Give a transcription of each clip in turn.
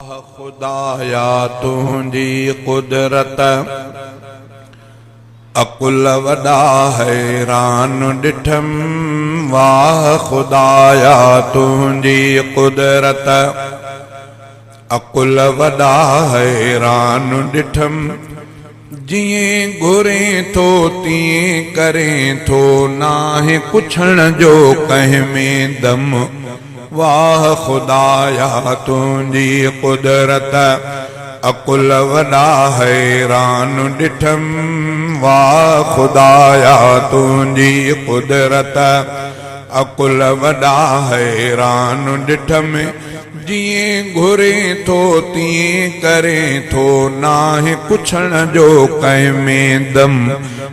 खुदाया तुझी कुदरत अकुल वॾा हैरान ॾिठम। वाह खुदाया तुझी कुदरत अकुल वॾा हैरान ॾिठम। जिएं घुरें थो तीअं करें थो, नाहे पुछण जो कंहिं में दम। वाह खुदाया तुझी कुदरत अकुल वॾा हैरान ॾिठम। वाह खुदाया तुझी कुदरत अकुल वॾा हैरान ॾिठम। जिएं घुरें थो तीअं करें थो, नाहे पुछण जो कंहिं में दम।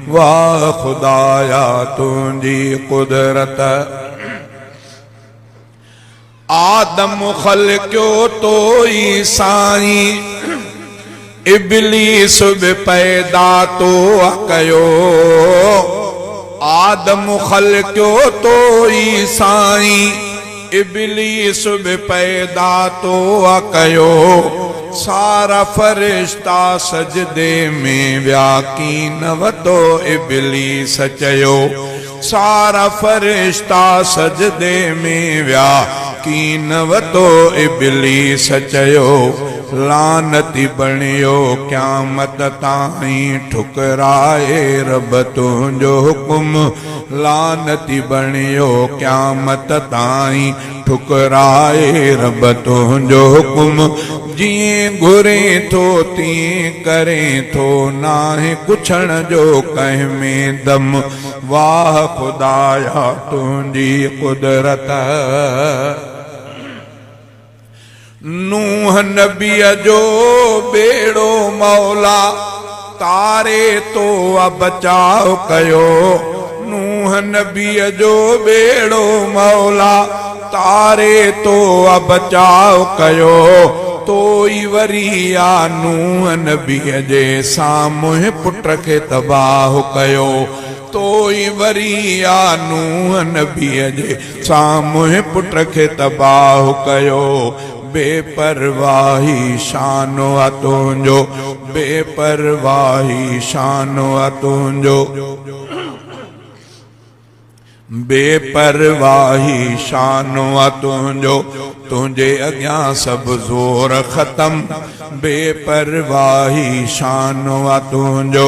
वाह खुदाया तुझी कुदरत। आदम ख़लक़ियो तो ई साईं, इब्लीस बि पैदा तो कयो। आदम ख़लक़ियो तो ई साईं, इब्लीस बि पैदा तो कयो। सारा फरिश्ता सजदे में विया, कीन वतो इब्लीस चयो। सारा फरिश्ता सजदे में विया, कीन वतो इब्लीस चयो। लानती बणियो क़यामत ताईं, ठुकराए रब तुंहिंजो हुकुम। लानती बणियो क़यामत ताईं, ठुकराए रब तुंहिंजो हुकुम। जिएं घुरें थो तीअं करें थो, नाहे पुछण जो कंहिं में दम। वाह खुदाया तुझी कुदरत। नूह नबीअ जो बेड़ो मौला, तारे तो बचाव कयो। नूह नबीअ जो बेड़ो मौला, तारे तो बचाव कयो। तो ई वरी आ नूह नबीअ जे साम्हूं पुट खे तबाह कयो। तो ई वरी आ नूह नबीअ जे साम्हूं पुट खे तबाह कयो। बेपरवाही शानो आ तुंहिंजो, बेपरवाही शानो आ तुंहिंजो। बेपरवाही शानो आ तुंहिंजो, तुंहिंजे अॻियां सभु ज़ोर ख़तम। बेपरवाही शानो आ तुंहिंजो,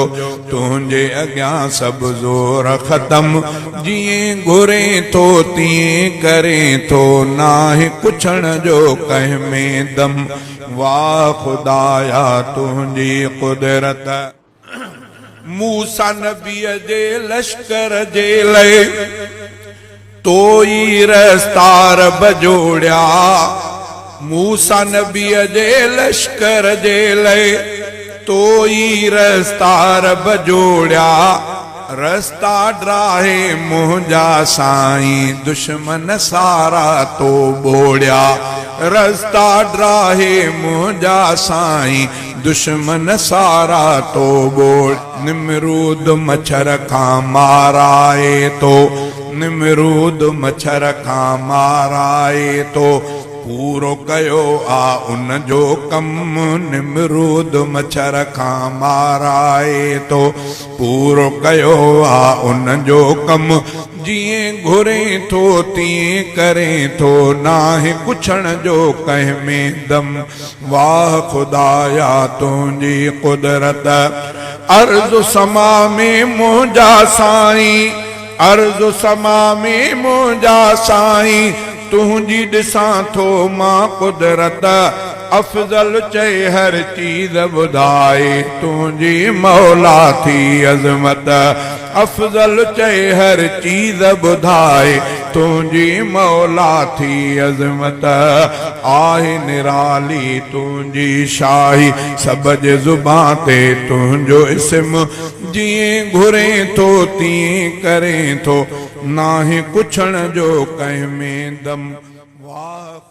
तुंहिंजे अॻियां सभु ज़ोर ख़तम। जिएं घुरें थो तीअं करें थो, नाहे पुछण जो कंहिं में दम। वाह खुदाया तुझी कुदरत। मूसा नबीअ जे लश्कर जे लए तो ई रस्ता रब जोड़िया। मूसा नबीअ जे लश्कर जे लए तो ई रस्ता रब जोड़िया। रस्ता ड्राहे मुंहिंजा साईं, दुश्मन सारा तो बोड़िया। रस्ता ड्राहे मुंहिंजा साईं, दुश्मन सारा तो बोड़। निमरूद मच्छर खां माराए तो, निमरूद मच्छर खां माराए तो। पूरो कयो आ उन जो कम, निमरूद मच्छर खां माराए तो। पूरो कयो आ उन जो कम। जिएं घुरें थो तीअं करें थो, नाहे पुछण जो कंहिं में दम। वाह खुदाया तुझी कुदरत। अर्ज़ समा में मुंहिंजा साईं, अर्ज़ समा में मुंहिंजा साईं, तुझी ॾिसां थो मां कुदरत। अफ़ज़ल चए हर चीज़ ॿुधाए, तुझी मौला थी अज़मत। अफ़ज़ल चए हर चीज़ ॿुधाए, तुझी मौला थी अज़मत। आहे निराली तुझी शाही, सब जे ज़ुबान ते तुझो इस्म। जिएं घुरें थो तीअं करें थो, नाहे पुछण जो कंहिं में दम। वाह